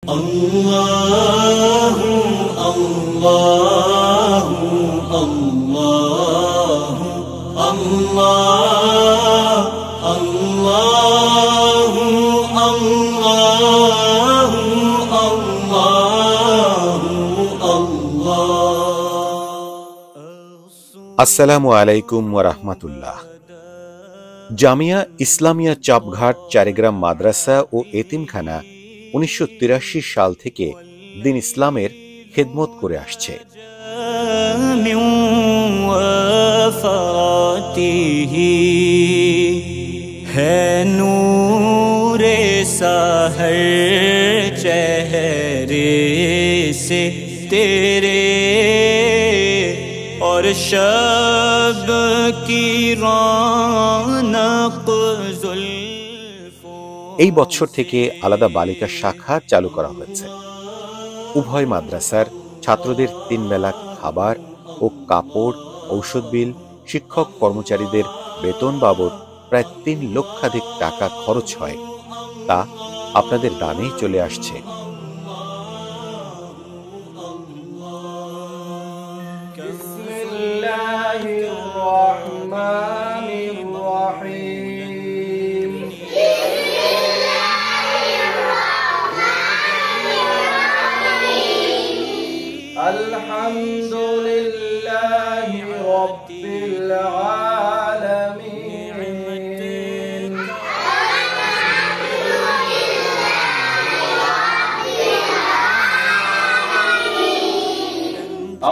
আল্লাহু আল্লাহু আল্লাহু আল্লাহ আল্লাহু আল্লাহু আল্লাহু আল্লাহ। আসসালামু আলাইকুম ওয়া রাহমাতুল্লাহ। জামিয়া ইসলামিয়া চাপঘাট চারিগ্রাম মাদ্রাসা ও এতিমখানা 1983 সাল থেকে দিন ইসলামের খেদমত করে আসছে। নূরে সাহর চেহরে সে তেরে और शब की रौनक এই বছর থেকে আলাদা বালিকা শাখা চালু করা হয়েছে। উভয় মাদ্রাসার ছাত্রদের 3 বেলা খাবার ও কাপড়, ঔষধ বিল, শিক্ষক কর্মচারীদের বেতন বাবদ প্রায় 3 লক্ষাধিক টাকা খরচ হয়, তা আপনাদের দানেই চলে আসছে। আলহামদুলিল্লাহি রাব্বিল আলামিন।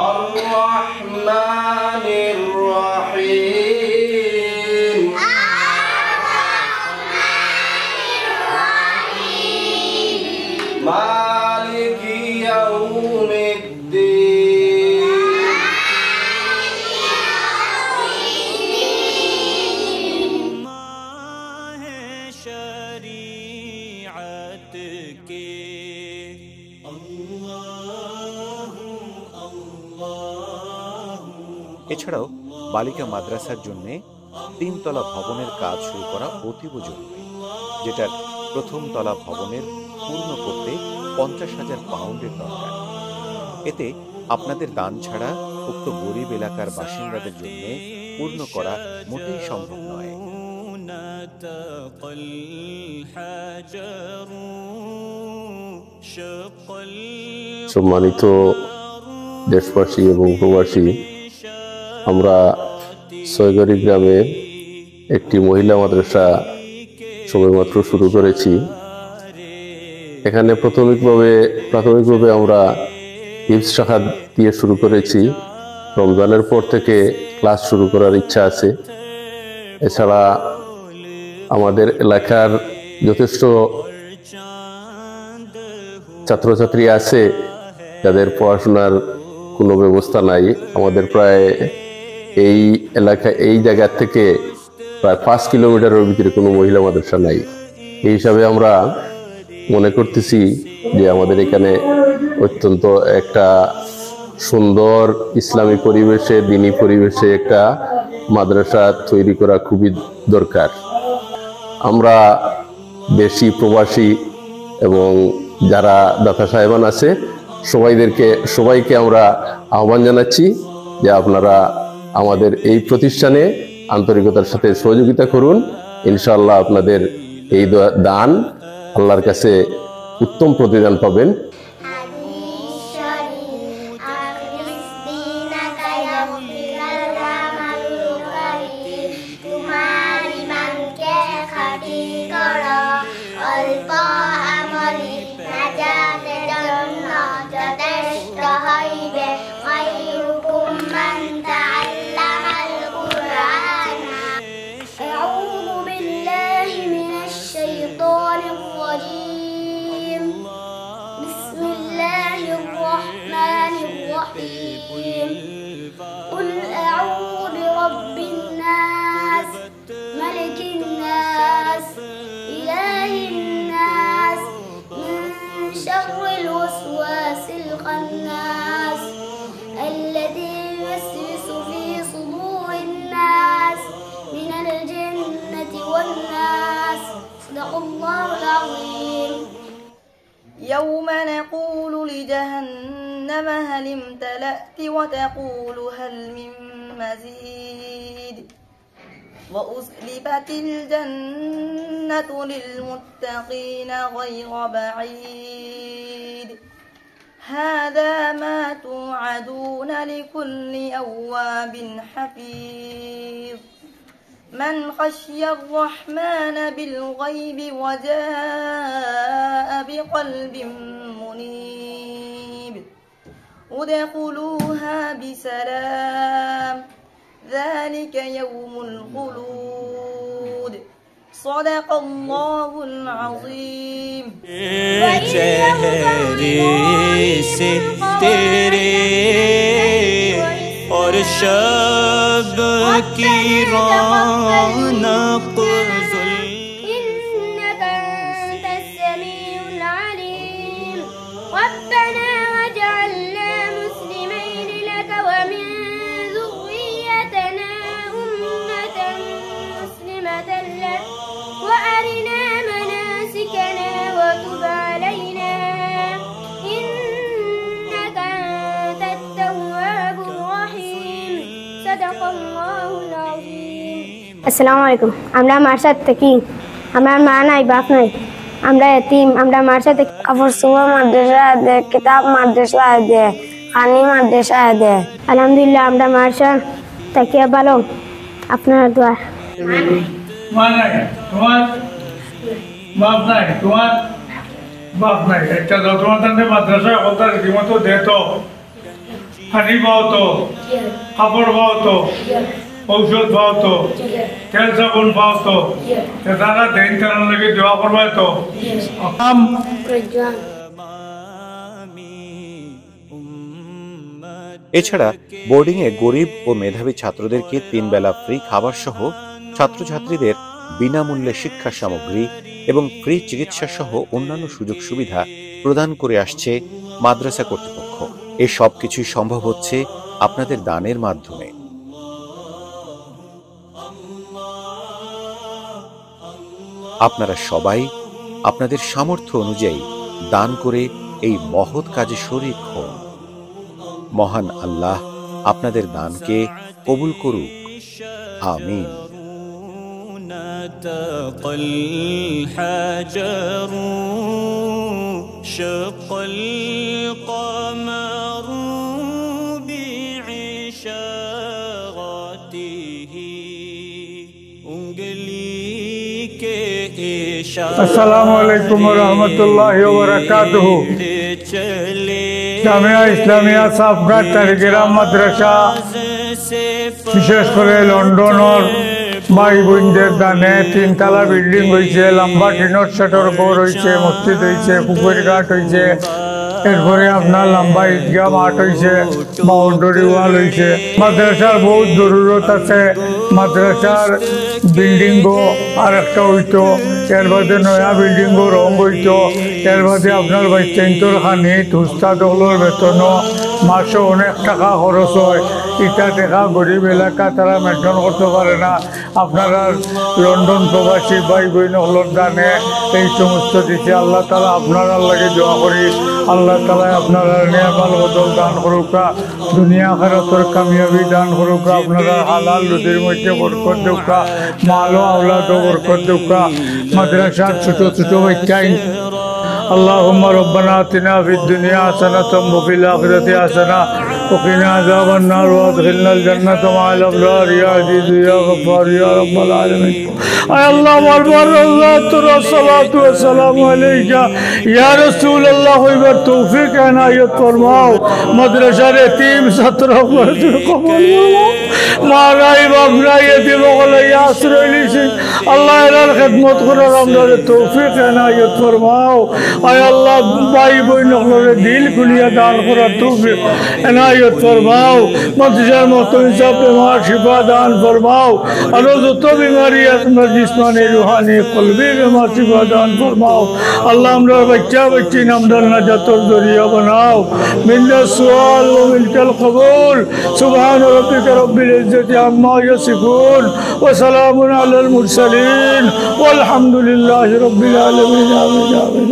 আর রহমানির রহিম। মালিকি ইয়াউমিদ্দিন। এছাড়াও বালিকা মাদ্রাসার জন্য 3 তলা ভবনের কাজ শুরু করা অতীব জরুরি, যেটার প্রথম তলা ভবনের পূর্ণ করতে 50,000 পাউন্ডের দরকার। এতে আপনাদের দান ছাড়া উক্ত গরিব এলাকার বাসিন্দাদের জন্য পূর্ণ করা মোটেই সম্ভব নয়। সম্মানিত দেশবাসী এবং প্রবাসী, আমরা ছয়গাড়ি গ্রামে একটি মহিলা মাদ্রাসা সবেমাত্র শুরু করেছি। এখানে প্রাথমিকভাবে আমরা হিফজ শাখা দিয়ে শুরু করেছি। রমজানের পর থেকে ক্লাস শুরু করার ইচ্ছা আছে। এছাড়া আমাদের এলাকার যথেষ্ট ছাত্রছাত্রী আছে যাদের পড়াশোনার কোনো ব্যবস্থা নাই। আমাদের প্রায় এই জায়গা থেকে প্রায় 5 কিলোমিটারের ভিতরে কোনো মহিলা মাদ্রাসা নাই। এই হিসাবে আমরা মনে করতেছি যে আমাদের এখানে অত্যন্ত একটা সুন্দর ইসলামী পরিবেশে, দ্বীনি পরিবেশে একটা মাদ্রাসা তৈরি করা খুবই দরকার। আমরা দেশি, প্রবাসী এবং যারা দাতা সাহেবান আছে সবাইকে আমরা আহ্বান জানাচ্ছি যে আপনারা আমাদের এই প্রতিষ্ঠানে আন্তরিকতার সাথে সহযোগিতা করুন। ইনশাআল্লাহ আপনাদের এই দান আল্লাহর কাছে উত্তম প্রতিদান পাবেন। قل أعوذ برب الناس ملك الناس إله الناس من شر الوسواس الخناس الذي يوسوس في صدور الناس من الجنة والناس. صدق الله العظيم. يوم نقول لجهنم هل امتلأت وتقول هل من مزيد وأزلفت الجنة للمتقين غير بعيد هذا ما توعدون لكل أواب حفيظ من خشي الرحمن بالغيب وجاء بقلب منيب ادخلوها بسلام ذلك يوم الخلود صدق الله العظيم चेहरे से तेरे और शब की रौनक إنك أنت السميع العليم ربنا واجعلنا مسلمين لك ومن ذريتنا أمة مسلمة لك وأرنا مناسكنا وتب علينا إنك أنت التواب الرحيم صدق الله العظيم আসসালামু আলাইকুম। আমরা মার্শাদ থাকি, আমার মা নাই বাপ নাই, আমরা এতিম। আমরা মার্শাদ কাপড় সুমা মাদ্রাসা দে, কিতাব মাদ্রাসা দে, খানি মাদ্রাসা দে। আলহামদুলিল্লাহ আমরা মার্শাদ থাকি ভালো। আপনার দোয়া। মা নাই তোমার, বাপ নাই তোমার, বাপ নাই। একটা তোমার তাহলে মাদ্রাসায় কথা রীতিমতো দে তো, পানি পাও তো, কাপড় পাও তো, ঔষধ পাও তো, তেল সাবুন পাও তো, তারা দেন তার লাগে দোয়া করবাই তো। এছাড়া বোর্ডিংয়ে গরিব ও মেধাবী ছাত্রদেরকে 3 বেলা ফ্রি খাবার সহ ছাত্রছাত্রীদের বিনামূল্যে শিক্ষা সামগ্রী এবং ফ্রি চিকিৎসা সহ অন্যান্য সুযোগ সুবিধা প্রদান করে আসছে মাদ্রাসা কর্তৃপক্ষ। এই সব কিছুই সম্ভব হচ্ছে আপনাদের দানের মাধ্যমে। আপনারা সবাই আপনাদের সামর্থ্য অনুযায়ী দান করে এই মহৎ কাজে শরীক হন। মহান আল্লাহ আপনাদের দানকে কবুল করুক, আমিন। نطق الحجر شق القمر بعشاغته انگلی کے اشارے আসসালামু আলাইকুম ওয়া রাহমাতুল্লাহি ওয়া বারাকাতুহু। চলে জামিয়া ইসলামিয়া সাফঘাট তারিগেরাম মাদ্রাসা বিশেষ করে লন্ডনের ভাই বোনদের দানে 3 তলা বিল্ডিং হয়েছে, লম্বা টিনের সেটের ঘর হয়েছে, মসজিদ হয়েছে, পুকুর ঘাট হয়েছে, এরপরে আপনার লম্বা ঈদগাহ মাঠ হয়েছে, বাউন্ডারি ওয়াল হয়েছে। মাদ্রাসার বহুত জরুরত আছে। মাদ্রাসার বিল্ডিংও আর একটা হইতো, এর বাদে নয়া বিল্ডিংও রং হইতো, এর বাদে আপনার বাচ্চাইন্তর খানিত উস্তাদ হলোর বেতন মাসে অনেক টাকা খরচ হয়। ইটা টাকা গরিব এলাকা তারা মেনটেন করতে পারে না। আপনারা লন্ডন প্রবাসী ভাই বোন হলোর দানে এই সমস্ত দিচ্ছে। আল্লাহ তালা আপনারা লাগে দোয়া করি, আল্লাহ তালা আপনারা নিয়ামাল বদল দান করুকা, দুনিয়া আখিরাতের কামিয়াবি দান করুকা, আপনারা হালাল রুজির মধ্যে বরকত দেউকা, মাল ও আওলাদ বরকত দেউকা। মাদ্রাসার ছোট ছোট বাচ্চাই اللهم ربنا آتنا في الدنيا حسنة وفي الآخرة حسنة وقنا عذاب النار وادخلنا الجنة مع الأبرار يا عزيز يا غفار يا رب العالمين. أي الله والبر الصلاة والسلام عليك يا رسول الله بالتوفيق عناية فرماओ। مدرسة يتيم ছাত্র কবুল فرماओ। মা নাই বাপ নাই এতিম হলে আশ্রয় নিয়েছি। আল্লাহ এর খেদমত করার আমাদের তৌফিক عناية فرماओ। আয় আল্লাহ ভাই বোন হলে দিল খুলিয়া দান করার তৌফিক عناية فرماओ। মদরসার মতো সব বেমার শিফা দান ফরমাও। আর যত বিমারি আছে জিসমানি রুহানি কলবি বেমার শিফা দান ফরমাও। আল্লাহ আমরা বাচ্চা বাচ্চি নামদার নাজাতের জরিয়া বানাও। মিন্না সুআল ওয়া মিনকাল কবুল। সুবহান রাব্বিকা রব্বিল ইজ্জাতি আম্মা ইয়াসিফুন ওয়া সালামুন আলাল মুরসালিন ওয়াল হামদুলিল্লাহি রাব্বিল আলামিন। আমিন আমিন।